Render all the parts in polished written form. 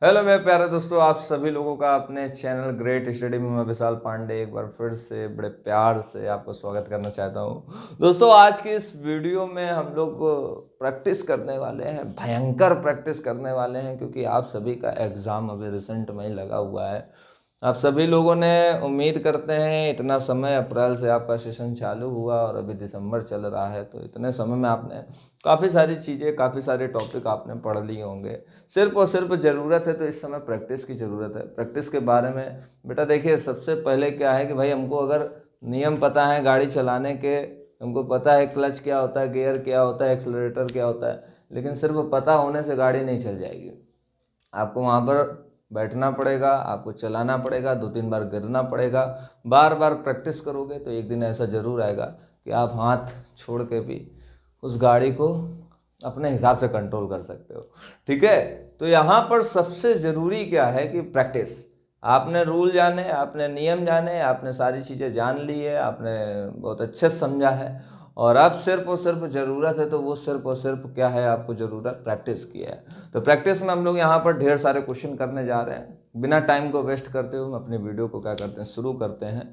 Hello मेरे प्यारे दोस्तों, आप सभी लोगों का अपने चैनल ग्रेट स्टडी में मैं विशाल पांडे एक बार फिर से बड़े प्यार से आपको स्वागत करना चाहता हूं। दोस्तों, आज की इस वीडियो में हम लोग प्रैक्टिस करने वाले हैं, भयंकर प्रैक्टिस करने वाले हैं, क्योंकि आप सभी का एग्ज़ाम अभी रिसेंट में ही लगा हुआ है। आप सभी लोगों ने उम्मीद करते हैं, इतना समय अप्रैल से आपका सेशन चालू हुआ और अभी दिसंबर चल रहा है, तो इतने समय में आपने काफ़ी सारी चीज़ें, काफ़ी सारे टॉपिक आपने पढ़ लिए होंगे। सिर्फ और सिर्फ ज़रूरत है तो इस समय प्रैक्टिस की ज़रूरत है। प्रैक्टिस के बारे में बेटा देखिए, सबसे पहले क्या है कि भाई हमको अगर नियम पता है गाड़ी चलाने के, हमको पता है क्लच क्या होता है, गियर क्या होता है, एक्सलरेटर क्या होता है, लेकिन सिर्फ पता होने से गाड़ी नहीं चल जाएगी। आपको वहाँ पर बैठना पड़ेगा, आपको चलाना पड़ेगा, 2-3 बार गिरना पड़ेगा, बार बार प्रैक्टिस करोगे तो एक दिन ऐसा ज़रूर आएगा कि आप हाथ छोड़ के भी उस गाड़ी को अपने हिसाब से कंट्रोल कर सकते हो। ठीक है, तो यहाँ पर सबसे ज़रूरी क्या है कि प्रैक्टिस। आपने रूल जाने, आपने नियम जाने, आपने सारी चीज़ें जान ली है, आपने बहुत अच्छे से समझा है, और अब सिर्फ और सिर्फ ज़रूरत है तो वो सिर्फ और सिर्फ क्या है, आपको ज़रूरत प्रैक्टिस की है। तो प्रैक्टिस में हम लोग यहाँ पर ढेर सारे क्वेश्चन करने जा रहे हैं। बिना टाइम को वेस्ट करते हुए हम अपनी वीडियो को क्या करते हैं, शुरू करते हैं।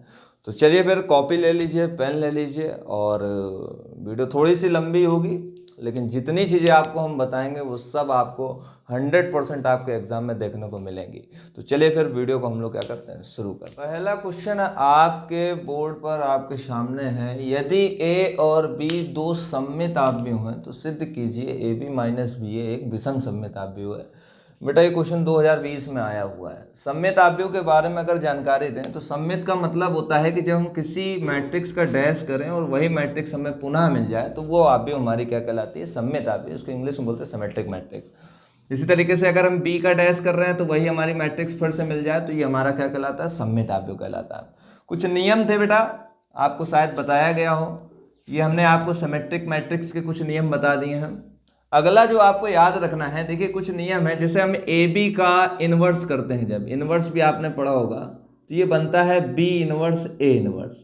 तो चलिए फिर कॉपी ले लीजिए, पेन ले लीजिए, और वीडियो थोड़ी सी लंबी होगी, लेकिन जितनी चीज़ें आपको हम बताएंगे वो सब आपको 100% आपके एग्जाम में देखने को मिलेंगी। तो चलिए फिर वीडियो को हम लोग क्या करते हैं, शुरू करते हैं। पहला क्वेश्चन आपके बोर्ड पर आपके सामने है, यदि ए और बी दो सममित आव्यूह हैं तो सिद्ध कीजिए ए बी माइनस बी ए एक विषम सममित आव्यूह है। बेटा ये क्वेश्चन 2020 में आया हुआ है। सममित आव्यूह के बारे में अगर जानकारी दें तो सममित का मतलब होता है कि जब हम किसी मैट्रिक्स का डैश करें और वही मैट्रिक्स हमें पुनः मिल जाए तो वो आव्यूह हमारी क्या कहलाती है, सममित आव्यूह। उसको इंग्लिश में बोलते हैं सिमेट्रिक मैट्रिक्स। इसी तरीके से अगर हम बी का डैश कर रहे हैं तो वही हमारी मैट्रिक्स फिर से मिल जाए तो ये हमारा क्या कहलाता है, सममित आव्यूह कहलाता है। कुछ नियम थे बेटा, आपको शायद बताया गया हो, ये हमने आपको सिमेट्रिक मैट्रिक्स के कुछ नियम बता दिए हैं। अगला जो आपको याद रखना है, देखिए कुछ नियम है, जैसे हम ए बी का इनवर्स करते हैं, जब इनवर्स भी आपने पढ़ा होगा तो ये बनता है बी इनवर्स ए इनवर्स,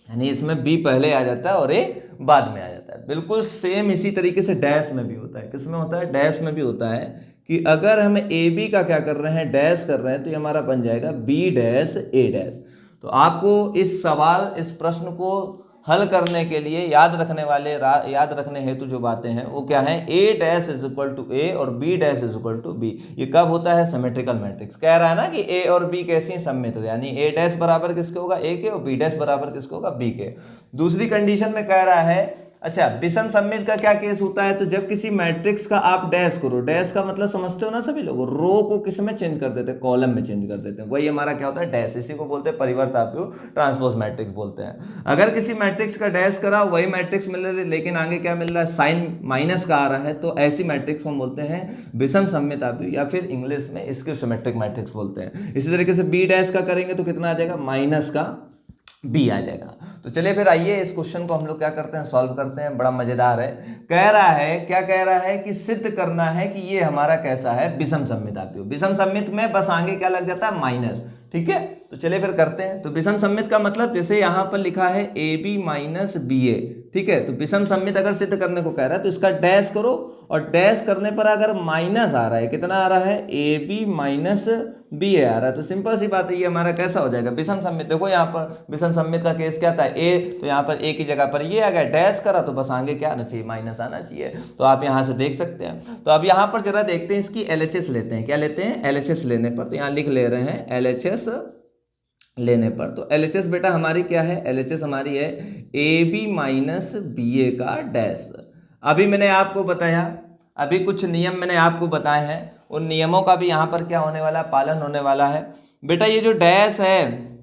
यानी इसमें बी पहले आ जाता है और ए बाद में आ जाता है। बिल्कुल सेम इसी तरीके से डैश में भी होता है। किसमें होता है, डैश में भी होता है कि अगर हम ए बी का क्या कर रहे हैं, डैश कर रहे हैं, तो ये हमारा बन जाएगा बी डैश ए डैश। तो आपको इस सवाल, इस प्रश्न को हल करने के लिए याद रखने हेतु जो बातें हैं वो क्या है, A dash is equal to A और B dash is equal to B. ये कब होता है, सिमेट्रिकल मैट्रिक्स। कह रहा है ना कि ए और बी कैसी सममित हो, यानी ए डैश बराबर किसके होगा, ए के, और बी डैश बराबर किसके होगा, बी के। दूसरी कंडीशन में कह रहा है, अच्छा विषम सममित का क्या केस होता है, तो जब किसी मैट्रिक्स का आप डैश करो, डैश का मतलब समझते हो ना सभी लोग, रो को किस में चेंज कर देते हैं, कॉलम में चेंज कर देते हैं, वही हमारा क्या होता है, डैश। इसी को बोलते हैं परिवर्त आव्यूह, ट्रांसपोज मैट्रिक्स बोलते हैं। अगर किसी मैट्रिक्स का डैश करा, वही मैट्रिक्स मिल रहा है लेकिन आगे क्या मिल रहा है, साइन माइनस का आ रहा है, तो ऐसी मैट्रिक्स को हम बोलते हैं विषम सममित आव्यूह, या फिर इंग्लिश में इसको सिमेट्रिक मैट्रिक्स बोलते हैं। इसी तरीके से बी डैश का करेंगे तो कितना आ जाएगा, माइनस का बी आ जाएगा। तो चलिए फिर आइए इस क्वेश्चन को हम लोग क्या करते हैं, सॉल्व करते हैं। बड़ा मजेदार है। कह रहा है, क्या कह रहा है कि सिद्ध करना है कि ये हमारा कैसा है, विषम सममित आव्यूह। विषम सममित में बस आगे क्या लग जाता है, माइनस। ठीक है, तो चलिए फिर करते हैं। तो विषम सममित का मतलब, जैसे यहां पर लिखा है ए बी माइनस बी ए, ठीक है, तो विषम सममित अगर सिद्ध करने को कह रहा है तो इसका डैश करो, और डैश करने पर अगर माइनस आ रहा है, कितना आ रहा है, ए बी माइनस बी ए आ रहा है, तो सिंपल सी बात है, ये हमारा कैसा हो जाएगा, विषम सममित। देखो यहाँ पर विषम सममित का केस क्या था, ए, तो यहाँ पर ए की जगह पर ये आ गया, डैश करा तो बस आगे क्या आना चाहिए, माइनस आना चाहिए। तो आप यहाँ से देख सकते हैं। तो अब यहाँ पर जरा देखते हैं, इसकी एलएचएस लेते हैं। क्या लेते हैं, एलएचएस लेने पर, तो यहाँ लिख ले रहे हैं एलएचएस लेने पर। तो एलएचएस बेटा हमारी क्या है, एलएचएस हमारी है ए बी माइनस बी ए का डैश। अभी मैंने आपको बताया, अभी कुछ नियम मैंने आपको बताए हैं, उन नियमों का भी यहाँ पर क्या होने वाला है, पालन होने वाला है। बेटा ये जो डैश है,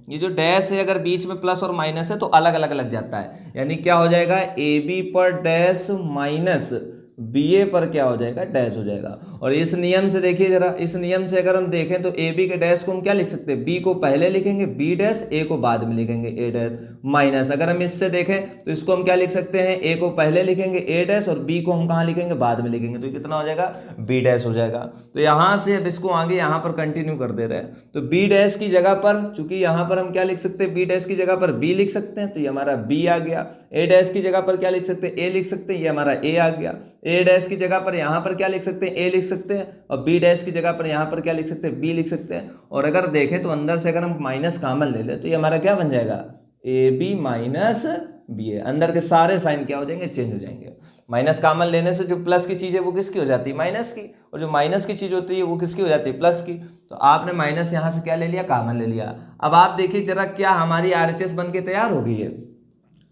ये जो डैश है, अगर बीच में प्लस और माइनस है तो अलग अलग लग जाता है, यानी क्या हो जाएगा, ए बी पर डैश माइनस बी ए पर क्या हो जाएगा, डैश हो जाएगा। और इस नियम से देखिए जरा, इस नियम से अगर हम देखें तो ए बी के डैश को हम क्या लिख सकते हैं, बी को पहले लिखेंगे बी डैश, ए को बाद में लिखेंगे ए डैश, माइनस अगर हम इससे देखें तो इसको हम क्या लिख सकते हैं, ए को पहले लिखेंगे ए डैश और बी को हम कहाँ लिखेंगे, बाद में लिखेंगे, तो कितना हो जाएगा, बी डैश हो जाएगा। तो यहाँ से अब इसको आगे यहाँ पर कंटिन्यू कर दे रहे हैं, तो बी डैश की जगह पर, चूंकि यहाँ पर हम क्या लिख सकते हैं, बी डैश की जगह पर बी लिख सकते हैं, तो ये हमारा बी आ गया। ए डैश की जगह पर क्या लिख सकते हैं, ए लिख सकते हैं, ये हमारा ए आ गया। ए डैश की जगह पर यहाँ पर क्या लिख सकते हैं, ए लिख सकते हैं, और बी डैश की जगह पर यहाँ पर क्या लिख सकते हैं, बी लिख सकते हैं। और अगर देखें तो अंदर से अगर हम माइनस कॉमन ले लें तो ये हमारा क्या बन जाएगा, ए बी माइनस बी ए। अंदर के सारे साइन क्या हो जाएंगे, चेंज हो जाएंगे। माइनस कॉमन लेने से जो प्लस की चीज़ है वो किसकी हो जाती है, माइनस की, और जो माइनस की चीज़ होती है वो किसकी हो जाती है, प्लस की। तो आपने माइनस यहाँ से क्या ले लिया, कॉमन ले लिया। अब आप देखिए जरा क्या हमारी आरएचएस बन के तैयार हो गई है।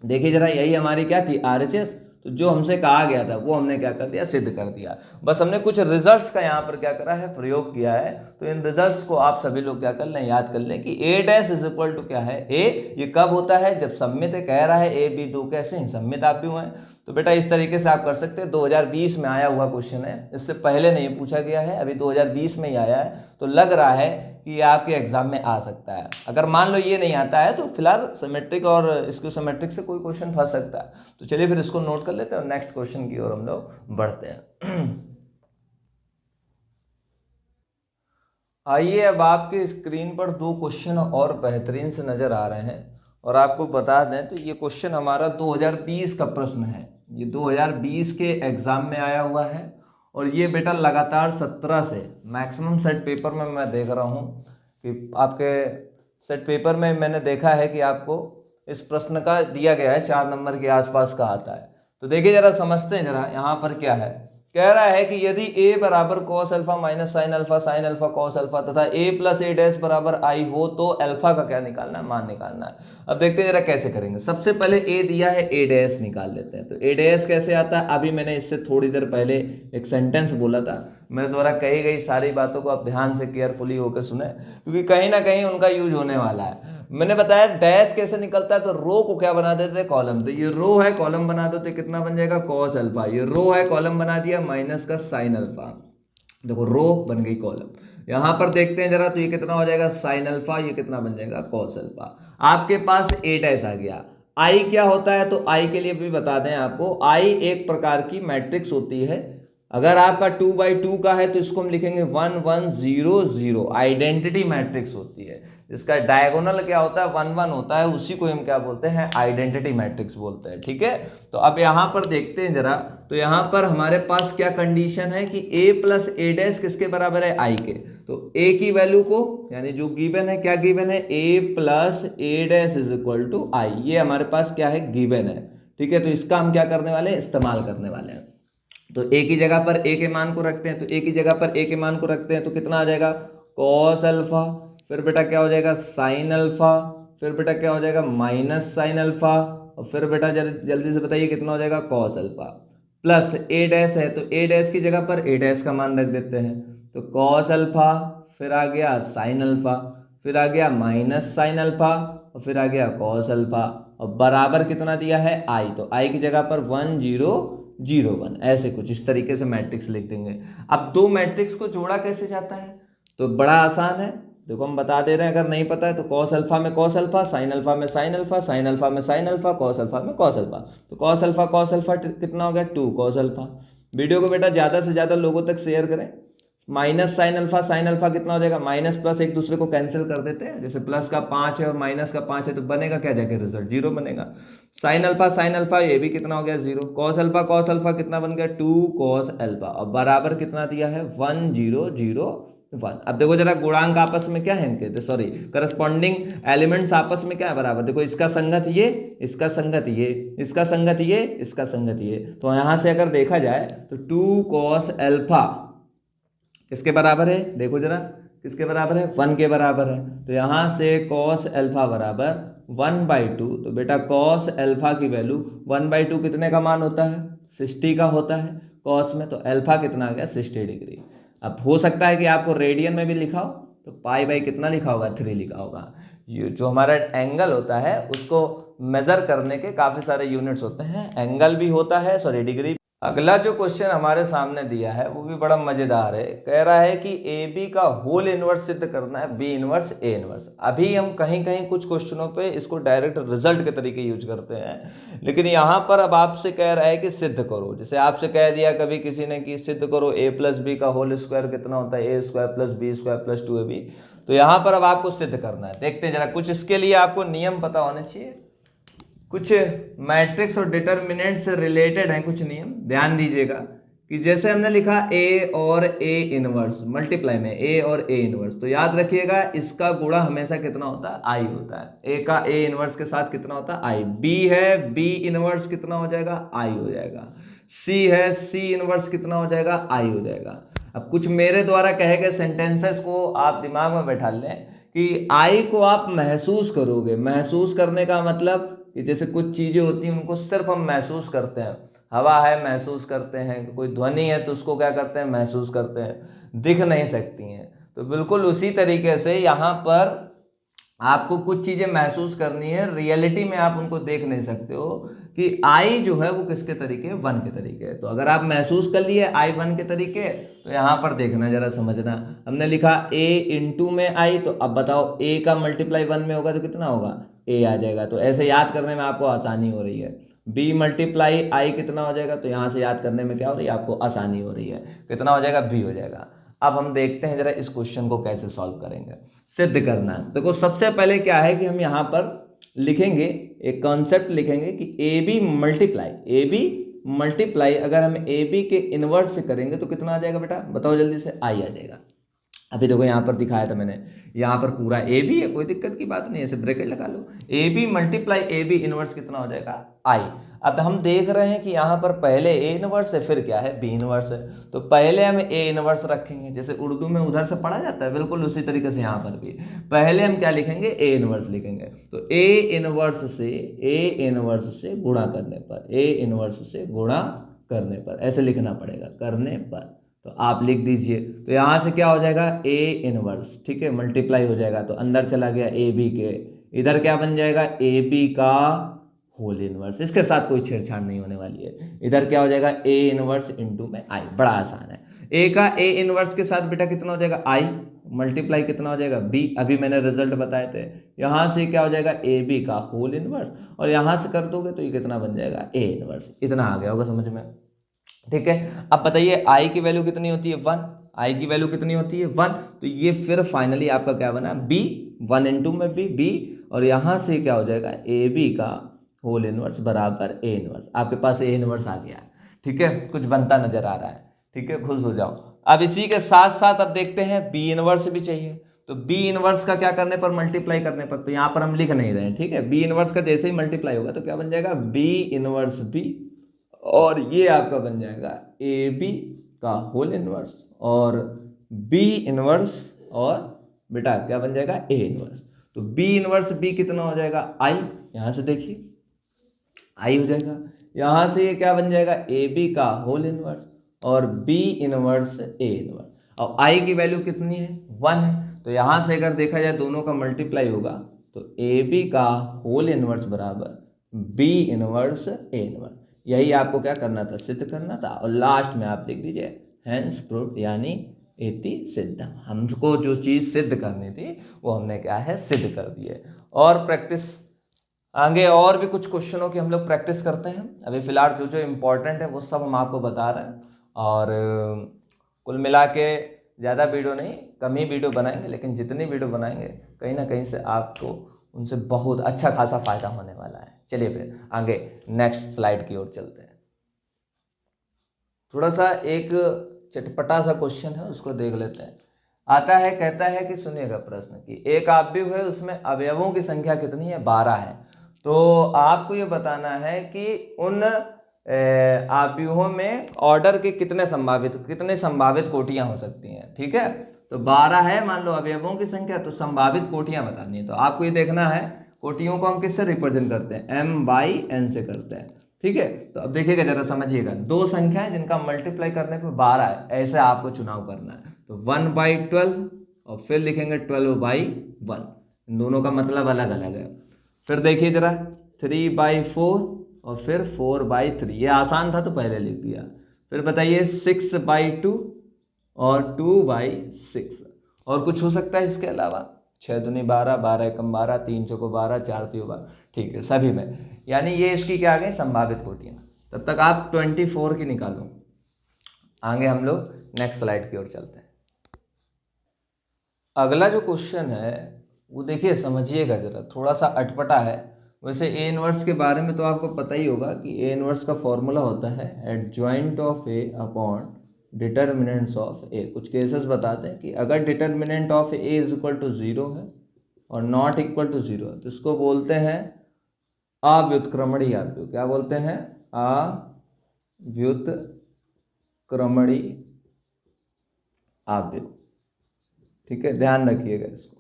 देखिए जरा, यही हमारी क्या थी, आरएचएस। तो जो हमसे कहा गया था वो हमने क्या कर दिया, सिद्ध कर दिया। बस हमने कुछ रिजल्ट्स का यहाँ पर क्या करा है, प्रयोग किया है। तो इन रिजल्ट्स को आप सभी लोग क्या कर लें, याद कर लें कि ए डैश इज इक्वल टू क्या है, ए। ये कब होता है, जब सममित कह रहा है ए बी दो कैसे हैं, सममित आप भी हुए हैं। तो बेटा इस तरीके से आप कर सकते हैं। 2020 में आया हुआ क्वेश्चन है, इससे पहले नहीं पूछा गया है, अभी 2020 में ही आया है। तो लग रहा है कि ये आपके एग्जाम में आ सकता है। अगर मान लो ये नहीं आता है तो फिलहाल सिमेट्रिक और इसको सिमेट्रिक से कोई क्वेश्चन फंस सकता है। तो चलिए फिर इसको नोट कर लेते हैं और नेक्स्ट क्वेश्चन की ओर हम लोग बढ़ते हैं। आइए, अब आपके स्क्रीन पर दो क्वेश्चन और बेहतरीन से नजर आ रहे हैं, और आपको बता दें तो ये क्वेश्चन हमारा 2020 का प्रश्न है। ये 2020 के एग्जाम में आया हुआ है, और ये बेटा लगातार 17 से मैक्सिमम सेट पेपर में मैं देख रहा हूँ कि आपके सेट पेपर में मैंने देखा है कि आपको इस प्रश्न का दिया गया है 4 नंबर के आसपास का आता है। तो देखिए जरा, समझते हैं जरा यहाँ पर क्या है। कह रहा है कि यदि a बराबर cos alpha minus sine alpha cos alpha तथा a प्लस ए डैश बराबर आई हो तो अल्फा का क्या निकालना है, मान निकालना है। अब देखते हैं जरा कैसे करेंगे। सबसे पहले a दिया है, a डैश निकाल लेते हैं। तो a डैश कैसे आता है, अभी मैंने इससे थोड़ी देर पहले एक सेंटेंस बोला था, मेरे द्वारा कही गई सारी बातों को आप ध्यान से केयरफुली होकर सुने, क्योंकि कहीं ना कहीं उनका यूज होने वाला है। मैंने बताया डैश कैसे निकलता है, तो रो को क्या बना देते हैं, कॉलम। तो ये रो है, कॉलम बना दो तो कितना बन जाएगा, कॉस अल्फा। ये रो है, कॉलम बना दिया, माइनस का साइन अल्फा। देखो रो बन गई कॉलम। यहां पर देखते हैं जरा, तो ये कितना हो जाएगा, साइन अल्फा। ये कितना बन जाएगा, कॉस अल्फा। आपके पास ए डैश आ गया। आई क्या होता है, तो आई के लिए भी बता दें आपको, आई एक प्रकार की मैट्रिक्स होती है। अगर आपका 2x2 का है तो इसको हम लिखेंगे 1 1 0 0, आइडेंटिटी मैट्रिक्स होती है। इसका डायगोनल क्या होता है, 1 1 होता है, उसी को हम क्या बोलते हैं, आइडेंटिटी मैट्रिक्स बोलते हैं। ठीक है, तो अब यहां पर देखते हैं जरा, तो यहां पर हमारे पास क्या कंडीशन है कि a प्लस ए डैश किसके बराबर है, i के। तो a की वैल्यू को, यानी जो गिवन है, क्या गिवन है, a plus A dash is equal to i। ये हमारे पास क्या है, गिवन है। ठीक है, तो इसका हम क्या करने वाले हैं, इस्तेमाल करने वाले हैं। तो a की जगह पर a के मान को रखते हैं, तो a की जगह पर a के मान को रखते हैं तो कितना आ जाएगा, कॉस अल्फा। फिर बेटा क्या हो जाएगा, साइन अल्फा। फिर बेटा क्या हो जाएगा, माइनस साइन अल्फा। और फिर बेटा जल्दी से बताइए कितना हो जाएगा, cos alpha. Plus A dash है, तो ए डैश की जगह पर ए डैश का मान रख देते हैं, तो कॉस अल्फा। फिर आ गया साइन अल्फा, फिर आ गया माइनस साइन अल्फा, और फिर आ गया कॉस अल्फा। और बराबर कितना दिया है, आई। तो आई की जगह पर 1 0 0 1, ऐसे कुछ इस तरीके से मैट्रिक्स लिख देंगे। अब दो मैट्रिक्स को जोड़ा कैसे जाता है, तो बड़ा आसान है। देखो हम बता दे रहे हैं, अगर नहीं पता है तो कॉस अल्फा में कॉस अल्फा, साइन अल्फा में साइन अल्फा, साइन अल्फा में साइन अल्फा, कॉस अल्फा में कॉस अल्फा। तो कॉस अल्फा कितना हो गया, 2 कॉस अल्फा। वीडियो को बेटा ज़्यादा से ज़्यादा लोगों तक शेयर करें। माइनस साइन अल्फा कितना हो जाएगा, माइनस प्लस एक दूसरे को कैंसिल कर देते हैं। जैसे प्लस का 5 है और माइनस का 5 है तो बनेगा क्या, जाके रिजल्ट 0 बनेगा। साइन अल्फा ये भी कितना हो गया, 0। कॉस अल्फा कितना बन गया, 2 कॉस अल्फा। और बराबर कितना दिया है, 1 0 0 1। अब देखो जरा गुणांक आपस में क्या है इनके, सॉरी करस्पॉन्डिंग एलिमेंट्स आपस में क्या है, बराबर। देखो इसका संगत ये, इसका संगत ये, इसका संगत ये, इसका संगत ये। तो यहां से अगर देखा जाए तो 2 कॉस अल्फा किसके बराबर है, देखो जरा किसके बराबर है, 1 के बराबर है। तो यहां से कॉस अल्फा बराबर 1/2। तो बेटा कॉस अल्फा की वैल्यू 1/2 कितने का मान होता है, 60 का होता है कॉस में। तो अल्फा कितना आ गया, 60 डिग्री। अब हो सकता है कि आपको रेडियन में भी लिखा हो, तो पाई बाई कितना लिखा होगा, 3 लिखा होगा। ये जो हमारा एंगल होता है उसको मेजर करने के काफी सारे यूनिट्स होते हैं, एंगल भी होता है, सॉरी डिग्री। अगला जो क्वेश्चन हमारे सामने दिया है वो भी बड़ा मजेदार है। कह रहा है कि ए बी का होल इनवर्स सिद्ध करना है, बी इनवर्स ए इनवर्स। अभी हम कहीं कहीं कुछ क्वेश्चनों पे इसको डायरेक्ट रिजल्ट के तरीके यूज करते हैं, लेकिन यहाँ पर अब आपसे कह रहा है कि सिद्ध करो। जैसे आपसे कह दिया कभी किसी ने कि सिद्ध करो ए प्लस बी का होल स्क्वायर कितना होता है, A square plus B square plus 2ab। तो यहाँ पर अब आपको सिद्ध करना है। देखते हैं जरा, कुछ इसके लिए आपको नियम पता होने चाहिए, कुछ मैट्रिक्स और डिटर्मिनेंट से रिलेटेड हैं कुछ नियम, ध्यान दीजिएगा। कि जैसे हमने लिखा a और a इनवर्स मल्टीप्लाई में a और a इनवर्स, तो याद रखिएगा इसका गुणा हमेशा कितना होता है, i होता है। a का a इनवर्स के साथ कितना होता है, i। b है, b इनवर्स कितना हो जाएगा, i हो जाएगा। c है, c इनवर्स कितना हो जाएगा, i हो जाएगा। अब कुछ मेरे द्वारा कहे गए सेंटेंसेस को आप दिमाग में बैठा लें कि i को आप महसूस करोगे। महसूस करने का मतलब कि जैसे कुछ चीजें होती हैं उनको सिर्फ हम महसूस करते हैं। हवा है महसूस करते हैं, कोई ध्वनि है तो उसको क्या करते हैं, महसूस करते हैं, दिख नहीं सकती हैं। तो बिल्कुल उसी तरीके से यहाँ पर आपको कुछ चीजें महसूस करनी है, रियलिटी में आप उनको देख नहीं सकते हो कि आई जो है वो किसके तरीके, वन के तरीके है। तो अगर आप महसूस कर लिए आई वन के तरीके, तो यहाँ पर देखना, जरा समझना। हमने लिखा a इंटू में आई, तो अब बताओ a का मल्टीप्लाई वन में होगा तो कितना होगा, a आ जाएगा। तो ऐसे याद करने में आपको आसानी हो रही है। b मल्टीप्लाई आई कितना हो जाएगा, तो यहाँ से याद करने में क्या हो रही है, आपको आसानी हो रही है, कितना हो जाएगा, b हो जाएगा। अब हम देखते हैं जरा इस क्वेश्चन को कैसे सॉल्व करेंगे। सिद्ध करना है। देखो सबसे पहले क्या है कि हम यहाँ पर लिखेंगे, एक कॉन्सेप्ट लिखेंगे कि ए बी मल्टीप्लाई अगर हम ए बी के इनवर्स से करेंगे तो कितना आ जाएगा बेटा, बताओ जल्दी से, आई आ जाएगा। अभी देखो यहाँ पर दिखाया था मैंने, यहाँ पर पूरा ए बी है, कोई दिक्कत की बात नहीं है, ऐसे ब्रैकेट लगा लो। A B multiply A B inverse कितना हो जाएगा, आई। अब हम देख रहे हैं कि यहाँ पर पहले ए इनवर्स है, फिर क्या है, बी इनवर्स है। तो पहले हम ए इनवर्स रखेंगे, जैसे उर्दू में उधर से पढ़ा जाता है, बिल्कुल उसी तरीके से यहाँ पर भी पहले हम क्या लिखेंगे, ए इनवर्स लिखेंगे। तो ए इनवर्स से गुणा करने पर, ए इनवर्स से गुणा करने पर, ऐसे लिखना पड़ेगा, करने पर। तो आप लिख दीजिए। तो यहाँ से क्या हो जाएगा, ए इनवर्स, ठीक है, मल्टीप्लाई हो जाएगा, तो अंदर चला गया ए बी के, इधर क्या बन जाएगा, ए बी का होल इनवर्स। इसके साथ कोई छेड़छाड़ नहीं होने वाली है। इधर क्या हो जाएगा, ए इनवर्स इंटू में आई, बड़ा आसान है। ए का ए इनवर्स के साथ बेटा कितना हो जाएगा, आई मल्टीप्लाई कितना हो जाएगा, बी, अभी मैंने रिजल्ट बताए थे। यहाँ से क्या हो जाएगा, ए बी का होल इनवर्स, और यहाँ से कर दोगे तो ये कितना बन जाएगा, ए इनवर्स। इतना आ गया होगा समझ में, ठीक है। अब बताइए आई की वैल्यू कितनी होती है, वन। आई की वैल्यू कितनी होती है, वन। तो ये फिर फाइनली आपका क्या बना, बी, वन इंटू में बी, और यहाँ से क्या हो जाएगा, ए बी का होल इनवर्स बराबर ए इनवर्स। आपके पास ए इनवर्स आ गया, ठीक है, कुछ बनता नजर आ रहा है, ठीक है, खुश हो जाओ। अब इसी के साथ साथ अब देखते हैं बी इनवर्स भी चाहिए। तो बी इनवर्स का क्या करने पर, मल्टीप्लाई करने पर। तो यहाँ पर हम लिख नहीं रहे हैं, ठीक है। बी इनवर्स का जैसे ही मल्टीप्लाई होगा तो क्या बन जाएगा, बी इनवर्स बी, और ये आपका बन जाएगा ए बी का होल इनवर्स और बी इनवर्स, और बेटा क्या बन जाएगा, ए इनवर्स। तो बी इनवर्स बी कितना हो जाएगा, आई, यहां से देखिए आई हो जाएगा। यहां से ये क्या बन जाएगा, ए बी का होल इनवर्स और बी इनवर्स ए इनवर्स। और आई की वैल्यू कितनी है, वन है। तो यहां से अगर देखा जाए दोनों का मल्टीप्लाई होगा तो ए बी का होल इनवर्स बराबर बी इनवर्स ए इनवर्स। यही आपको क्या करना था, सिद्ध करना था। और लास्ट में आप लिख दीजिए हैंस प्रूव्ड, यानी इति सिद्धम। हमको जो चीज़ सिद्ध करनी थी वो हमने क्या है, सिद्ध कर दी है। और प्रैक्टिस आगे और भी कुछ क्वेश्चनों की हम लोग प्रैक्टिस करते हैं। अभी फिलहाल जो जो इम्पोर्टेंट है वो सब हम आपको बता रहे हैं। और कुल मिला के ज़्यादा वीडियो नहीं, कम ही वीडियो बनाएंगे, लेकिन जितनी वीडियो बनाएंगे कहीं ना कहीं से आपको उनसे बहुत अच्छा खासा फायदा होने वाला है। चलिए फिर आगे नेक्स्ट स्लाइड की ओर चलते हैं। थोड़ा सा एक चटपटा सा क्वेश्चन है, उसको देख लेते हैं। आता है, कहता है कि सुनिएगा प्रश्न कि एक अवयव है, उसमें अवयवों की संख्या कितनी है, 12 है। तो आपको ये बताना है कि उन अवयवों में ऑर्डर के कितने संभावित कोटियां हो सकती हैं, ठीक है। तो 12 है मान लो अवयवों की संख्या, तो संभावित कोटियां बतानी है। तो आपको ये देखना है कोटियों को हम किससे रिप्रेजेंट करते हैं, m बाई n से करते हैं, ठीक है। तो अब देखिएगा जरा समझिएगा, दो संख्या है जिनका मल्टीप्लाई करने पे 12 है, ऐसे आपको चुनाव करना है। तो 1/12 और फिर लिखेंगे 12/1, इन दोनों का मतलब अलग अलग है। फिर देखिए जरा 3/4 और फिर 4/3, ये आसान था तो पहले लिख दिया। फिर बताइए 6/2 और 2/6, और कुछ हो सकता है इसके अलावा, 6 दूनी 12, 12 एकम 12, 3 चौको 12, 4 तियो 12, ठीक है, सभी में। यानी ये इसकी क्या आ गई, संभावित कोटियां। तब तक आप 24 की निकालो। आगे हम लोग नेक्स्ट स्लाइड की ओर चलते हैं। अगला जो क्वेश्चन है वो देखिए, समझिएगा जरा, थोड़ा सा अटपटा है, वैसे ए इनवर्स के बारे में तो आपको पता ही होगा कि ए इनवर्स का फॉर्मूला होता है adjoint of A upon determinants of A. कुछ केसेस बताते हैं कि अगर determinant of A is equal to 0 है और नॉट इक्वल टू 0 है तो इसको बोलते हैं अव्युत्क्रमणी आव्यूह। क्या बोलते हैं? अव्युत्क्रमणी आव्यूह। ठीक है, ध्यान रखिएगा इसको।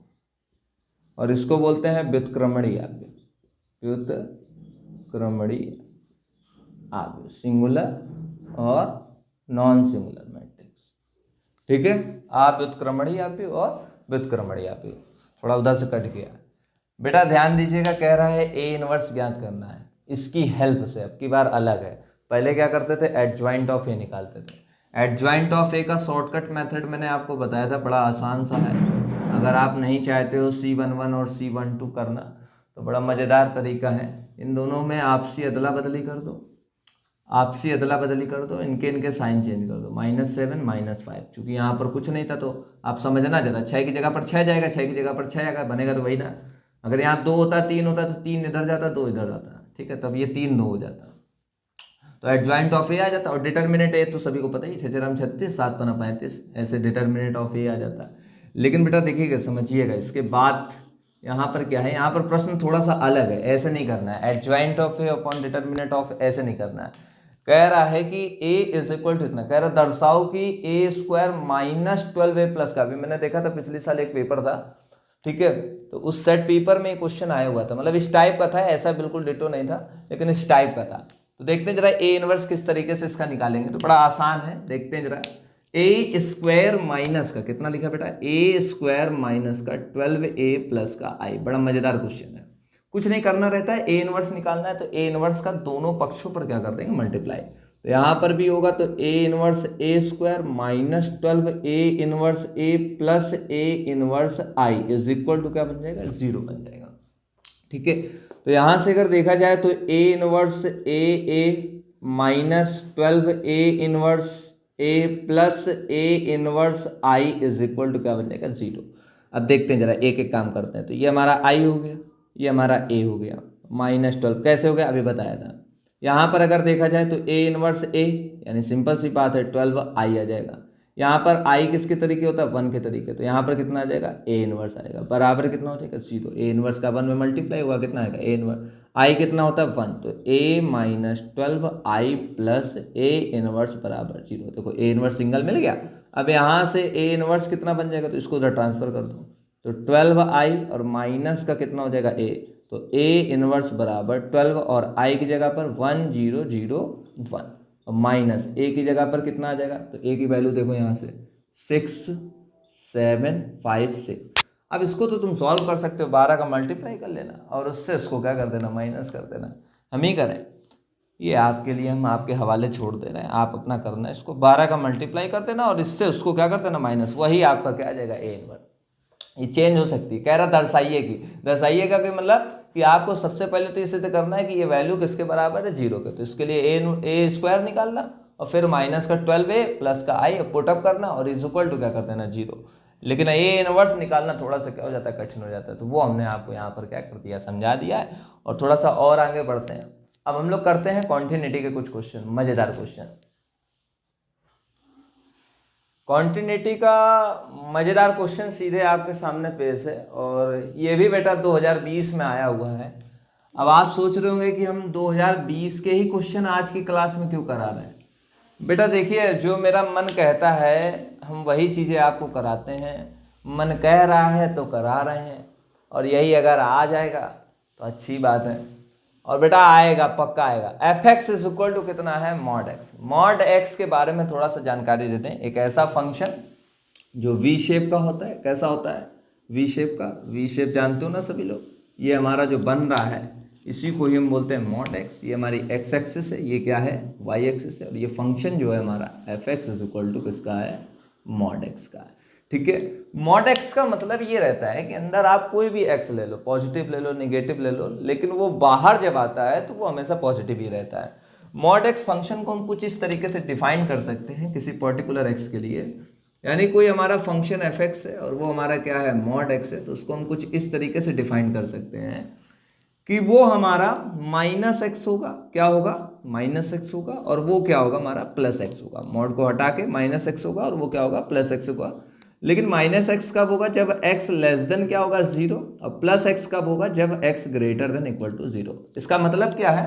और इसको बोलते हैं व्युत्क्रमणी आव्यूह। व्युत्क्रमणी आव्यूह, सिंगुलर और नॉन सिंगुलर मैट्रिक्स। ठीक है, अव्युत्क्रमणी आव्यूह और व्युत्क्रमणी आव्यूह। थोड़ा उधर से कट गया बेटा, ध्यान दीजिएगा। कह रहा है ए इनवर्स ज्ञात करना है इसकी हेल्प से। अब की बार अलग है, पहले क्या करते थे? एडजॉइंट ऑफ ए निकालते थे। एडजॉइंट ऑफ ए का शॉर्टकट मेथड मैंने आपको बताया था, बड़ा आसान सा है। अगर आप नहीं चाहते हो C11 और C12 करना तो बड़ा मज़ेदार तरीका है। इन दोनों में आपसी अदला बदली कर दो, आपसी अदला बदली कर दो, इनके साइन चेंज कर दो। -7 -5, चूँकि यहाँ पर कुछ नहीं था तो आप समझना जरा, 6 की जगह पर 6 जाएगा, 6 की जगह पर 6 आएगा, बनेगा तो वही ना। अगर यहाँ 2 होता 3 होता तो 3 इधर जाता 2 इधर जाता। ठीक है, तब ये 3 2 हो जाता तो एडजॉइंट ऑफ ए आ जाता। और डिटर्मिनेंट ए तो सभी को पता ही, 6 4 36, 7 5 35, ऐसे डिटर्मिनेंट ऑफ ए आ जाता। लेकिन बेटा देखिएगा, समझिएगा, इसके बाद यहाँ पर क्या है, यहाँ पर प्रश्न थोड़ा सा अलग है। ऐसे नहीं करना है, adjoint of A upon determinant of ऐसे नहीं करना है। कह रहा है कि a इज इक्वल टू इतना, कह रहा दर्शाओ कि a स्क्वायर -12a प्लस का। अभी मैंने देखा था पिछले साल एक पेपर था, ठीक है, तो उस सेट पेपर में क्वेश्चन आया हुआ था, मतलब इस टाइप का था, ऐसा बिल्कुल डिटो नहीं था लेकिन इस टाइप का था। तो देखते हैं जरा ए इनवर्स किस तरीके से इसका निकालेंगे। तो बड़ा आसान है, देखते हैं जरा। ए स्क्वायर माइनस का कितना लिखा बेटा? ए स्क्वायर माइनस का 12a प्लस का आई। बड़ा मजेदार क्वेश्चन है, कुछ नहीं करना रहता है, ए इनवर्स निकालना है तो ए इनवर्स का दोनों पक्षों पर क्या कर देंगे? मल्टीप्लाई। तो यहाँ पर भी होगा तो A inverse A square -12a inverse A plus A inverse I is equal to क्या बन जाएगा? 0 बन जाएगा। ठीक है, तो यहाँ से अगर देखा जाए तो A inverse A -12a inverse A plus A inverse I is equal to क्या बन जाएगा? 0। अब देखते हैं जरा, एक एक काम करते हैं। तो ये हमारा आई हो गया, ये हमारा ए हो गया। -12 कैसे हो गया? अभी बताया था। यहाँ पर अगर देखा जाए तो ए इनवर्स ए, यानी सिंपल सी बात है 12 आई आ जाएगा। यहाँ पर आई किसके तरीके होता है? 1 के तरीके। तो यहाँ पर कितना आ जाएगा? ए इनवर्स आएगा, बराबर कितना हो जाएगा? 0। ए इनवर्स का 1 में मल्टीप्लाई होगा, कितना आएगा? ए इनवर्स। आई कितना होता है? 1। तो ए -12 आई प्लस ए इनवर्स बराबर 0। देखो ए इनवर्स सिंगल मिल गया। अब यहाँ से ए इनवर्स कितना बन जाएगा? तो इसको उधर ट्रांसफर कर दो, तो 12 आई और माइनस का कितना हो जाएगा? ए। तो ए इनवर्स बराबर 12 और आई की जगह पर 1 0 0 1 और माइनस ए की जगह पर कितना आ जाएगा? तो ए की वैल्यू देखो यहाँ से 6 7 5 6। अब इसको तो तुम सॉल्व कर सकते हो, 12 का मल्टीप्लाई कर लेना और उससे इसको क्या कर देना? माइनस कर देना। हम ही करें, ये आपके लिए हम आपके हवाले छोड़ दे रहे हैं, आप अपना करना। इसको 12 का मल्टीप्लाई कर देना और इससे उसको क्या कर देना? माइनस। वही आपका क्या आ जाएगा? A inverse. ये चेंज हो सकती है। कह रहा दर्शाइए की, दर्शाइएगा कि मतलब कि आपको सबसे पहले तो इसे करना है कि ये वैल्यू किसके बराबर है? 0 के। तो इसके लिए ए स्क्वायर निकालना और फिर माइनस का 12a प्लस का आई पुटअप करना और इज इक्वल टू क्या कर देना? 0। लेकिन ए इनवर्स निकालना थोड़ा सा क्या हो जाता है? कठिन हो जाता है। तो वो हमने आपको यहाँ पर क्या कर दिया? समझा दिया है। और थोड़ा सा और आगे बढ़ते हैं। अब हम लोग करते हैं कॉन्टिन्यूटी के कुछ क्वेश्चन, मजेदार क्वेश्चन। कॉन्टिन्यूटी का मज़ेदार क्वेश्चन सीधे आपके सामने पेश है और ये भी बेटा 2020 में आया हुआ है। अब आप सोच रहे होंगे कि हम 2020 के ही क्वेश्चन आज की क्लास में क्यों करा रहे हैं। बेटा देखिए, जो मेरा मन कहता है हम वही चीज़ें आपको कराते हैं। मन कह रहा है तो करा रहे हैं और यही अगर आ जाएगा तो अच्छी बात है। और बेटा आएगा, पक्का आएगा। F X is equal to कितना है? Mod x. मॉड एक्स के बारे में थोड़ा सा जानकारी देते हैं। एक ऐसा फंक्शन जो वी शेप का होता है। कैसा होता है? वी शेप का। वी शेप जानते हो ना सभी लोग। ये हमारा जो बन रहा है इसी को ही हम बोलते हैं मॉड एक्स। ये हमारी एक्स एक्सिस है, ये क्या है? वाई एक्सिस है। और ये फंक्शन जो है हमारा F X is equal to किसका है? मॉड एक्स का है। ठीक है, मॉड एक्स का मतलब ये रहता है कि अंदर आप कोई भी एक्स ले लो, पॉजिटिव ले लो, नेगेटिव ले लो, लेकिन वो बाहर जब आता है तो वो हमेशा पॉजिटिव ही रहता है। मॉड एक्स फंक्शन को हम कुछ इस तरीके से डिफाइन कर सकते हैं किसी पर्टिकुलर एक्स के लिए। यानी कोई हमारा फंक्शन एफ एक्स है और वो हमारा क्या है? मॉड एक्स है। तो उसको हम कुछ इस तरीके से डिफाइन कर सकते हैं कि वो हमारा -x होगा, क्या होगा -x होगा, और वो क्या होगा हमारा +x होगा। मॉड को हटा के -x होगा और वो क्या होगा +x होगा। लेकिन -x कब होगा, जब x लेस देन क्या होगा 0, और +x कब होगा, जब x greater than equal to 0। इसका मतलब क्या है,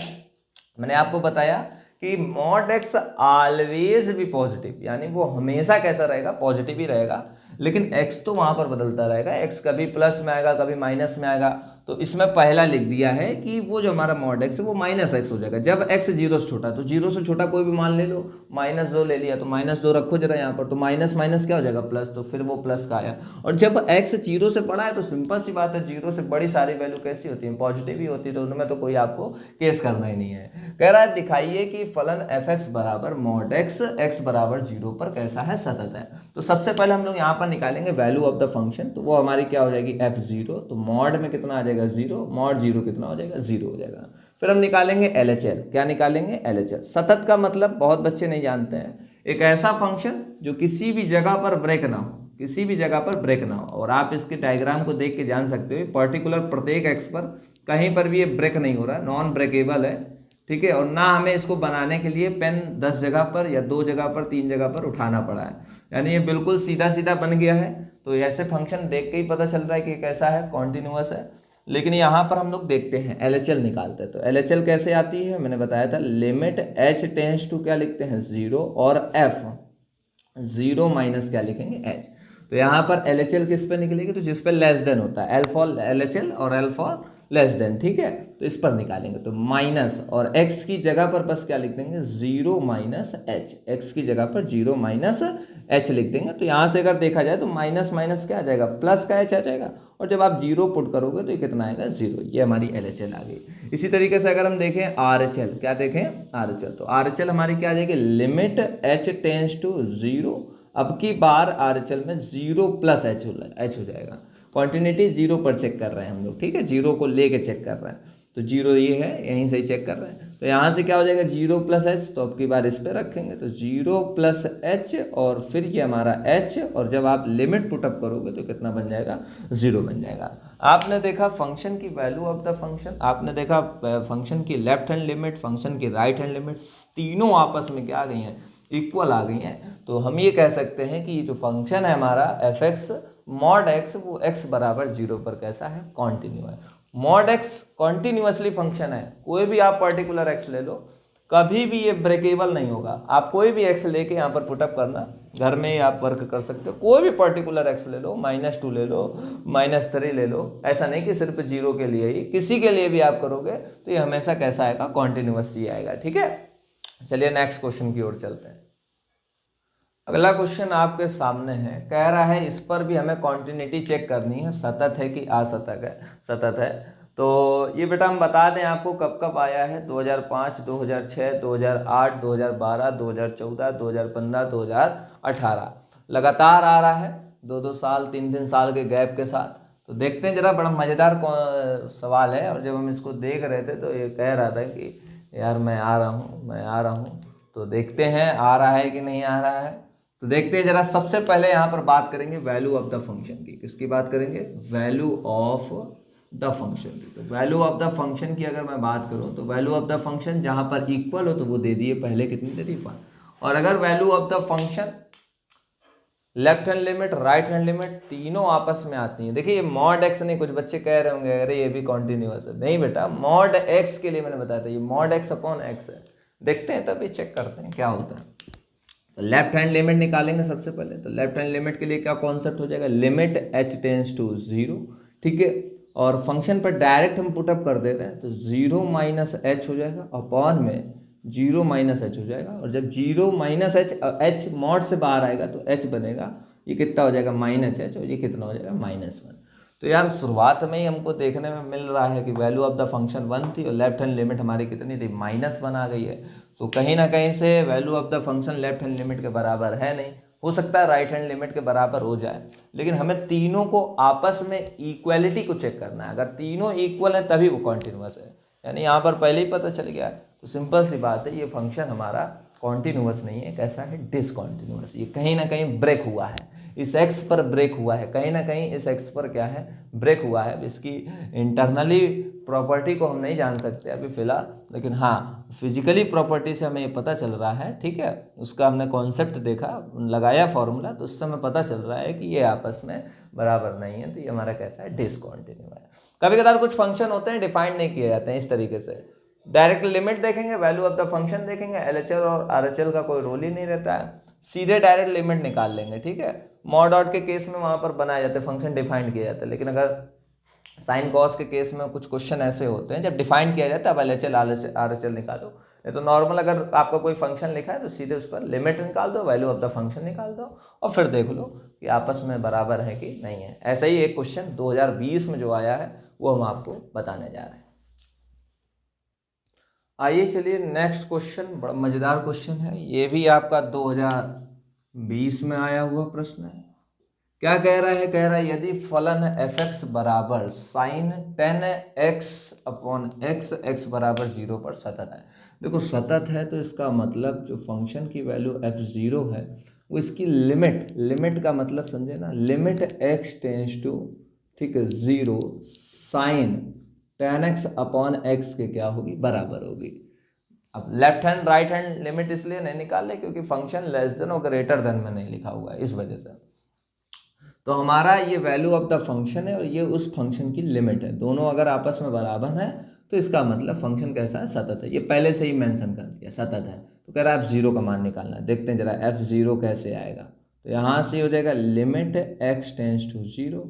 मैंने आपको बताया कि मॉड x ऑलवेज भी पॉजिटिव, यानी वो हमेशा कैसा रहेगा, पॉजिटिव ही रहेगा। लेकिन x तो वहां पर बदलता रहेगा, x कभी प्लस में आएगा, कभी माइनस में आएगा। तो इसमें पहला लिख दिया है कि वो जो हमारा मॉड x है वो -x हो जाएगा जब x 0 से छोटा। तो 0 से छोटा कोई भी मान ले लो, -2 ले लिया तो -2 रखो जरा यहाँ पर, तो माइनस माइनस क्या हो जाएगा प्लस, तो फिर वो प्लस का आया। और जब x 0 से बड़ा है तो सिंपल सी बात है, 0 से बड़ी सारी वैल्यू कैसी होती है, पॉजिटिव ही होती है। तो उनमें तो कोई आपको केस करना ही नहीं है। कह रहा है दिखाइए कि फलन f(x) बराबर मॉड x बराबर 0 पर कैसा है, सतत है। तो सबसे पहले हम लोग यहाँ पर निकालेंगे वैल्यू ऑफ द फंक्शन, तो वो हमारी क्या हो जाएगी f0। तो मॉड में कितना आ जाएगा 0, मॉड 0 कितना हो जाएगा 0 हो जाएगा। फिर हम निकालेंगे LHL, क्या निकालेंगे LHL। सतत का मतलब बहुत बच्चे नहीं जानते हैं, एक ऐसा फंक्शन जो किसी भी जगह पर ब्रेक ना हो, किसी भी जगह पर ब्रेक ना हो। और आप इसके डायग्राम को देख के जान सकते हो, पर्टिकुलर प्रत्येक एक्स पर कहीं पर भी ये ब्रेक नहीं हो रहा है, नॉन ब्रेकेबल है, ठीक है। और ना हमें इसको बनाने के लिए पेन 10 जगह पर या 2 जगह पर 3 जगह पर उठाना पड़ा है, यानी ये बिल्कुल सीधा सीधा बन गया है। तो ऐसे फंक्शन देख के ही पता चल रहा है कि कैसा है, कॉन्टिन्यूअस है। लेकिन यहाँ पर हम लोग देखते हैं LHL निकालते हैं। तो LHL कैसे आती है, मैंने बताया था, लिमिट h टेंस टू क्या लिखते हैं 0 और f 0 माइनस क्या लिखेंगे h। तो यहाँ पर LHL किस पे निकलेगी, तो जिस पे लेस देन होता है, L फॉर LHL और L फॉर लेस देन, ठीक है। तो इस पर निकालेंगे, तो माइनस और x की जगह पर बस क्या लिख देंगे 0 माइनस h, x की जगह पर 0 माइनस h लिख देंगे। तो यहाँ से अगर देखा जाए तो माइनस माइनस क्या आ जाएगा, प्लस का h आ जाएगा, और जब आप 0 पुट करोगे तो ये कितना आएगा 0। ये हमारी LHL आ गई। इसी तरीके से अगर हम देखें RHL, क्या देखें RHL, तो RHL हमारी क्या आ जाएगी, लिमिट h टेंस टू 0। अब की बार RHL में 0 प्लस h हो जाएगा। क्वांटिटी 0 पर चेक कर रहे हैं हम लोग, ठीक है, 0 को लेके चेक कर रहे हैं। तो 0 ये है, यहीं से ही चेक कर रहे हैं। तो यहाँ से क्या हो जाएगा 0 प्लस h, तो अब की बार इस पे रखेंगे, तो 0 प्लस h और फिर ये हमारा h, और जब आप लिमिट पुटअप करोगे तो कितना बन जाएगा 0 बन जाएगा। आपने देखा फंक्शन की वैल्यू ऑफ द फंक्शन, आपने देखा फंक्शन की लेफ्ट हैंड लिमिट, फंक्शन की राइट हैंड लिमिट, तीनों आपस में क्या आ गई हैं, इक्वल आ गई हैं। तो हम ये कह सकते हैं कि ये जो फंक्शन है हमारा f(x) मॉड x, वो x बराबर 0 पर कैसा है, कॉन्टिन्यू है। मॉड x कॉन्टिन्यूअसली फंक्शन है, कोई भी आप पर्टिकुलर x ले लो, कभी भी ये ब्रेकेबल नहीं होगा। आप कोई भी x लेके यहाँ पर पुटअप करना, घर में ही आप वर्क कर सकते हो, कोई भी पर्टिकुलर x ले लो, -2 ले लो, -3 ले लो, ऐसा नहीं कि सिर्फ 0 के लिए ही, किसी के लिए भी आप करोगे तो ये हमेशा कैसा आएगा, कॉन्टिन्यूअसली आएगा, ठीक है। चलिए नेक्स्ट क्वेश्चन की ओर चलते हैं। अगला क्वेश्चन आपके सामने है, कह रहा है इस पर भी हमें कॉन्टिन्यूटी चेक करनी है, सतत है कि असतत है, सतत है। तो ये बेटा हम बता दें आपको कब कब आया है, 2005, 2006, 2008, 2012, 2014, 2015, 2018, लगातार आ रहा है, 2-2 साल 3-3 साल के गैप के साथ। तो देखते हैं जरा, बड़ा मज़ेदार सवाल है। और जब हम इसको देख रहे थे तो ये कह रहा था कि यार मैं आ रहा हूँ, मैं आ रहा हूँ। तो देखते हैं आ रहा है कि नहीं आ रहा है। तो देखते हैं जरा, सबसे पहले यहाँ पर बात करेंगे वैल्यू ऑफ द फंक्शन की। किसकी बात करेंगे, वैल्यू ऑफ द फंक्शन की। तो वैल्यू ऑफ द फंक्शन की अगर मैं बात करूँ तो वैल्यू ऑफ द फंक्शन जहाँ पर इक्वल हो तो वो दे दिए, पहले कितनी दे दी 1। और अगर value of the function left hand limit, right hand limit तीनों आपस में आती हैं। देखिए ये मॉड x नहीं, कुछ बच्चे कह रहे होंगे अरे ये भी कॉन्टिन्यूअस है, नहीं बेटा, मॉड x के लिए मैंने बताया था, ये मॉड x अपॉन x है। देखते हैं तभी चेक करते हैं क्या होता है। तो लेफ्ट हैंड लिमिट निकालेंगे सबसे पहले। तो लेफ्ट हैंड लिमिट के लिए क्या कॉन्सेप्ट हो जाएगा, लिमिट h टेंस टू 0, ठीक है। और फंक्शन पर डायरेक्ट हम पुटअप कर देते हैं, तो 0 माइनस h हो जाएगा, अपॉन में 0 माइनस h हो जाएगा। और जब 0 माइनस h मॉड से बाहर आएगा तो h बनेगा, ये कितना हो जाएगा -h, और ये कितना हो जाएगा -1। तो यार शुरुआत में ही हमको देखने में मिल रहा है कि वैल्यू ऑफ द फंक्शन 1 थी और लेफ्ट हैंड लिमिट हमारी कितनी थी, -1 आ गई है। तो कहीं ना कहीं से value of the function left hand limit के बराबर है नहीं, हो सकता है राइट हैंड लिमिट के बराबर हो जाए, लेकिन हमें तीनों को आपस में इक्वलिटी को चेक करना है। अगर तीनों इक्वल है तभी वो कॉन्टिन्यूअस है, यानी यहाँ पर पहले ही पता चल गया है। तो सिंपल सी बात है, ये फंक्शन हमारा कॉन्टिन्यूअस नहीं है, कैसा है, डिसकॉन्टिन्यूअस। ये कहीं ना कहीं ब्रेक हुआ है, इस एक्स पर ब्रेक हुआ है, कहीं ना कहीं इस एक्स पर क्या है, ब्रेक हुआ है। इसकी इंटरनली प्रॉपर्टी को हम नहीं जान सकते अभी फिलहाल, लेकिन हाँ फिजिकली प्रॉपर्टी से हमें ये पता चल रहा है, ठीक है, उसका हमने कॉन्सेप्ट देखा, लगाया फॉर्मूला, तो उससे हमें पता चल रहा है कि ये आपस में बराबर नहीं है, तो ये हमारा कैसा है, डिसकॉन्टिन्यू है। कभी कभार कुछ फंक्शन होते हैं डिफाइंड नहीं किए जाते हैं इस तरीके से, डायरेक्ट लिमिट देखेंगे, वैल्यू ऑफ द फंक्शन देखेंगे, एलएचएल और आरएचएल का कोई रोल ही नहीं रहता है, सीधे डायरेक्ट लिमिट निकाल लेंगे, ठीक है। मॉड डॉट के केस में वहां पर बनाए जाते हैं, फंक्शन डिफाइंड किए जाते हैं, लेकिन अगर साइन कॉस के केस में कुछ क्वेश्चन ऐसे होते हैं जब डिफाइन किया जाता है, अब एलएचएल आरएचएल निकालो, नहीं तो नॉर्मल अगर आपका कोई फंक्शन लिखा है तो सीधे उस पर लिमिट निकाल दो, वैल्यू ऑफ द फंक्शन निकाल दो और फिर देख लो कि आपस में बराबर है कि नहीं है। ऐसा ही एक क्वेश्चन 2020 में जो आया है वो हम आपको बताने जा रहे हैं। आइए चलिए नेक्स्ट क्वेश्चन, बड़ा मजेदार क्वेश्चन है, ये भी आपका 2020 में आया हुआ प्रश्न है। क्या कह रहा है, कह रहा है यदि फलन एफ एक्स बराबर sine 10x upon x, x बराबर 0 पर सतत है। देखो सतत है तो इसका मतलब जो फंक्शन की वैल्यू f0 है वो इसकी लिमिट, लिमिट का मतलब समझे ना, लिमिट x टेंस टू, ठीक है, 0 साइन 10x अपॉन एक्स के क्या होगी, बराबर होगी। अब left hand right hand limit इसलिए नहीं निकाल ले क्योंकि फंक्शन लेस देन और ग्रेटर देन में नहीं लिखा हुआ है, इस वजह से। तो हमारा ये वैल्यू ऑफ द फंक्शन है और ये उस फंक्शन की लिमिट है, दोनों अगर आपस में बराबर है तो इसका मतलब फंक्शन कैसा है, सतत है। ये पहले से ही मेंशन कर दिया, सतत है। तो कह रहा है f0 का मान निकालना है, देखते हैं जरा f0 कैसे आएगा। तो यहाँ से हो जाएगा लिमिट x टेंस टू 0।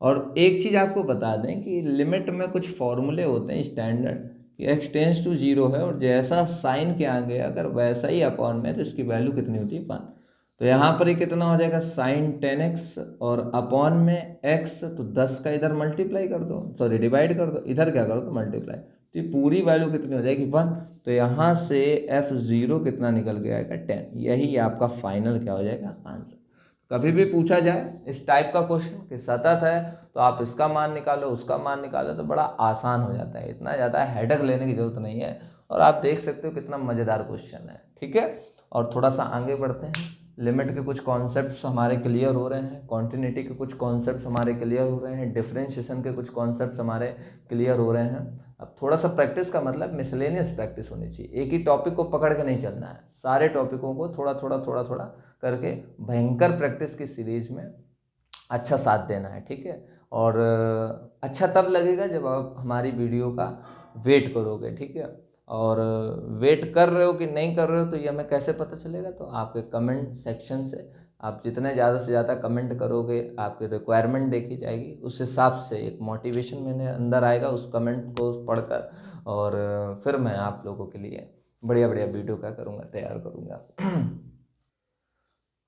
और एक चीज़ आपको बता दें कि लिमिट में कुछ फॉर्मूले होते हैं स्टैंडर्ड कि x टेंस टू 0 है और जैसा साइन के आगे अगर वैसा ही अपॉन में तो इसकी वैल्यू कितनी होती है, 1। तो यहाँ पर ही कितना हो जाएगा, साइन 10x और अपॉन में x, तो 10 का इधर मल्टीप्लाई कर दो, सॉरी डिवाइड कर दो, इधर क्या करो तो मल्टीप्लाई, तो ये पूरी वैल्यू कितनी हो जाएगी, 1। तो यहाँ से f0 कितना निकल के आएगा, 10। यही आपका फाइनल क्या हो जाएगा, आंसर। कभी भी पूछा जाए इस टाइप का क्वेश्चन कि सतत है तो आप इसका मान निकालो, उसका मान निकालो, तो बड़ा आसान हो जाता है, इतना ज़्यादा हेडेक लेने की जरूरत नहीं है। और आप देख सकते हो कितना मज़ेदार क्वेश्चन है, ठीक है। और थोड़ा सा आगे बढ़ते हैं, लिमिट के कुछ कॉन्सेप्ट्स हमारे क्लियर हो रहे हैं, कॉन्टिन्यूटी के कुछ कॉन्सेप्ट्स हमारे क्लियर हो रहे हैं, डिफरेंशिएशन के कुछ कॉन्सेप्ट्स हमारे क्लियर हो रहे हैं। अब थोड़ा सा प्रैक्टिस का मतलब मिसलेनियस प्रैक्टिस होनी चाहिए, एक ही टॉपिक को पकड़ के नहीं चलना है, सारे टॉपिकों को थोड़ा थोड़ा करके भयंकर प्रैक्टिस की सीरीज में अच्छा साथ देना है, ठीक है। और अच्छा तब लगेगा जब आप हमारी वीडियो का वेट करोगे, ठीक है। और वेट कर रहे हो कि नहीं कर रहे हो तो ये हमें कैसे पता चलेगा, तो आपके कमेंट सेक्शन से आप जितने ज़्यादा से ज़्यादा कमेंट करोगे आपकी रिक्वायरमेंट देखी जाएगी, उस हिसाब से एक मोटिवेशन मेरे अंदर आएगा उस कमेंट को पढ़कर, और फिर मैं आप लोगों के लिए बढ़िया बढ़िया वीडियो क्या करूँगा, तैयार करूँगा।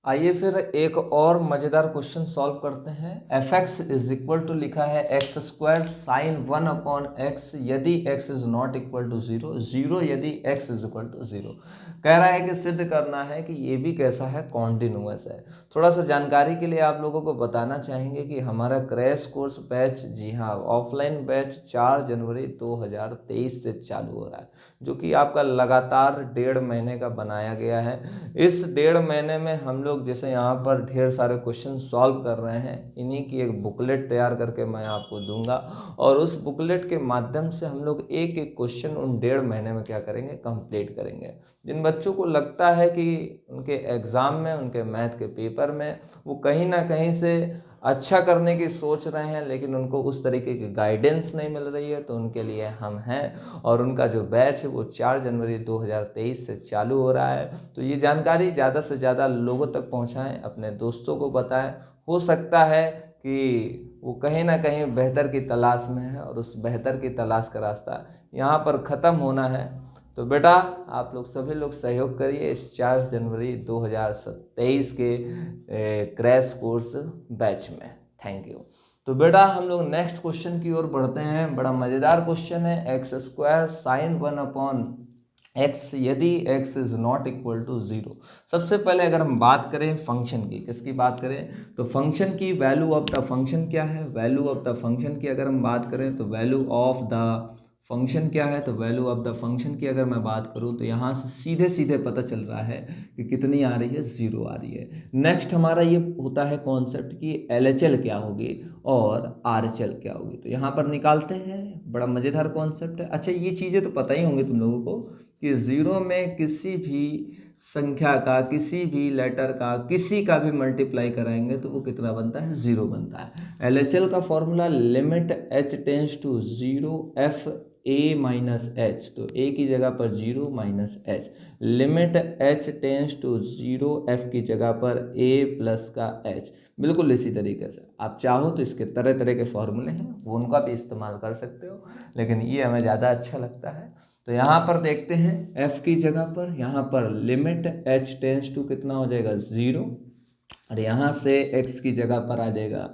आइए फिर एक और मज़ेदार क्वेश्चन सॉल्व करते हैं। F X is equal to लिखा है X square sine 1 upon X यदि X is not equal to 0, 0 यदि एक्स इज इक्वल टू 0। कह रहा है कि सिद्ध करना है कि ये भी कैसा है, कॉन्टिन्यूअस है। थोड़ा सा जानकारी के लिए आप लोगों को बताना चाहेंगे कि हमारा क्रैश कोर्स बैच, जी हाँ ऑफलाइन बैच 4 जनवरी 2023 से चालू हो रहा है, जो कि आपका लगातार 1.5 महीने का बनाया गया है। इस 1.5 महीने में हम लोग जैसे यहाँ पर ढेर सारे क्वेश्चन सॉल्व कर रहे हैं, इन्हीं की एक बुकलेट तैयार करके मैं आपको दूंगा और उस बुकलेट के माध्यम से हम लोग एक एक क्वेश्चन उन 1.5 महीने में क्या करेंगे, कंप्लीट करेंगे। जिन बच्चों को लगता है कि उनके एग्ज़ाम में, उनके मैथ के पेपर में वो कहीं ना कहीं से अच्छा करने की सोच रहे हैं लेकिन उनको उस तरीके की गाइडेंस नहीं मिल रही है, तो उनके लिए हम हैं। और उनका जो बैच है वो 4 जनवरी 2023 से चालू हो रहा है। तो ये जानकारी ज़्यादा से ज़्यादा लोगों तक पहुंचाएं, अपने दोस्तों को बताएं। हो सकता है कि वो कहीं ना कहीं बेहतर की तलाश में है और उस बेहतर की तलाश का रास्ता यहाँ पर ख़त्म होना है। तो बेटा आप लोग सभी लोग सहयोग करिए इस 4 जनवरी 2023 के क्रैश कोर्स बैच में। Thank you. तो बेटा हम लोग नेक्स्ट क्वेश्चन की ओर बढ़ते हैं। बड़ा मज़ेदार क्वेश्चन है, X square sine 1 upon X यदि X is not equal to 0। सबसे पहले अगर हम बात करें फंक्शन की, किसकी बात करें तो फंक्शन की, वैल्यू ऑफ द फंक्शन क्या है, वैल्यू ऑफ द फंक्शन की अगर हम बात करें तो वैल्यू ऑफ द फंक्शन क्या है, तो वैल्यू ऑफ द फंक्शन की अगर मैं बात करूं तो यहाँ से सीधे सीधे पता चल रहा है कि कितनी आ रही है, 0 आ रही है। नेक्स्ट हमारा ये होता है कॉन्सेप्ट कि LHL क्या होगी और RHL क्या होगी, तो यहाँ पर निकालते हैं। बड़ा मज़ेदार कॉन्सेप्ट है। अच्छा, ये चीज़ें तो पता ही होंगी तुम लोगों को कि 0 में किसी भी संख्या का, किसी भी लेटर का, किसी का भी मल्टीप्लाई कराएंगे तो वो कितना बनता है, 0 बनता है। LHL का formula limit h tends to 0 f a minus h, तो a की जगह पर 0 minus h, limit h tends to 0 f की जगह पर a प्लस का h। बिल्कुल इसी तरीके से आप चाहो तो इसके तरह तरह के फॉर्मूले हैं, वो उनका भी इस्तेमाल कर सकते हो, लेकिन ये हमें ज़्यादा अच्छा लगता है। तो यहाँ पर देखते हैं f की जगह पर यहाँ पर लिमिट h टेंस टू कितना हो जाएगा, 0, और यहाँ से x की जगह पर आ जाएगा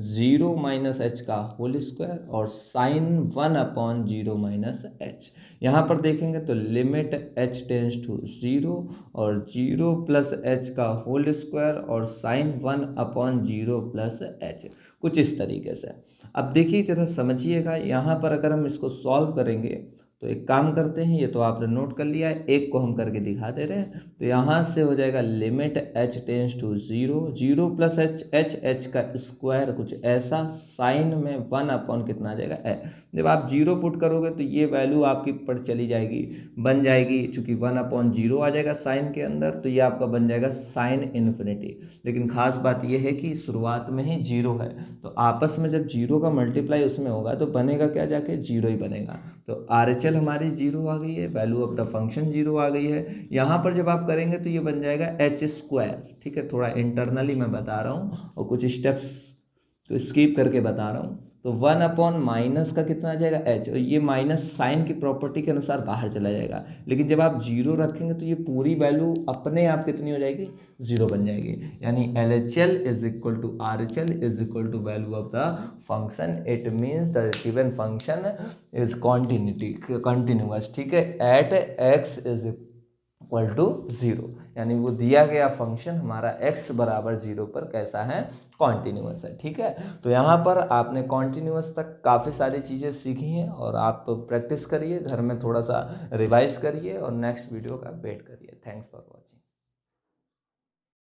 0 माइनस एच का होल स्क्वायर और साइन 1 अपॉन 0 माइनस एच। यहाँ पर देखेंगे तो लिमिट h टेंस टू 0 और 0 प्लस एच का होल स्क्वायर और साइन 1 अपॉन 0 प्लस एच, कुछ इस तरीके से। अब देखिए जरा समझिएगा, यहाँ पर अगर हम इसको सॉल्व करेंगे तो एक काम करते हैं, ये तो आपने नोट कर लिया है, एक को हम करके दिखा दे रहे हैं। तो यहाँ से हो जाएगा limit h tends to 0, 0 plus h का स्क्वायर कुछ ऐसा, साइन में 1 अपॉन कितना आ जाएगा ए। जब आप 0 पुट करोगे तो ये वैल्यू आपकी पड़ चली जाएगी, बन जाएगी, चूंकि 1 अपॉन 0 आ जाएगा साइन के अंदर, तो ये आपका बन जाएगा साइन इन्फिनिटी। लेकिन खास बात ये है कि शुरुआत में ही 0 है, तो आपस में जब 0 का मल्टीप्लाई उसमें होगा तो बनेगा क्या, जाके 0 ही बनेगा। तो RHL हमारी 0 आ गई है, वैल्यू ऑफ द फंक्शन 0 आ गई है। यहाँ पर जब आप करेंगे तो ये बन जाएगा h स्क्वायर। ठीक है, थोड़ा इंटरनली मैं बता रहा हूँ और कुछ स्टेप्स तो स्किप करके बता रहा हूँ। तो 1 अपॉन माइनस का कितना आ जाएगा h, और ये माइनस साइन की प्रॉपर्टी के अनुसार बाहर चला जाएगा। लेकिन जब आप 0 रखेंगे तो ये पूरी वैल्यू अपने आप कितनी हो जाएगी, 0 बन जाएगी। यानी LHL is equal to RHL is equal to value of the function. It means the given function is continuous. ठीक है, at x is equal to 0, यानी वो दिया गया फंक्शन हमारा x बराबर 0 पर कैसा है, कॉन्टिन्यूअस है। ठीक है, तो यहाँ पर आपने कॉन्टिन्यूअस तक काफ़ी सारी चीज़ें सीखी हैं और आप प्रैक्टिस करिए, घर में थोड़ा सा रिवाइज करिए और नेक्स्ट वीडियो का वेट करिए। Thanks for watching.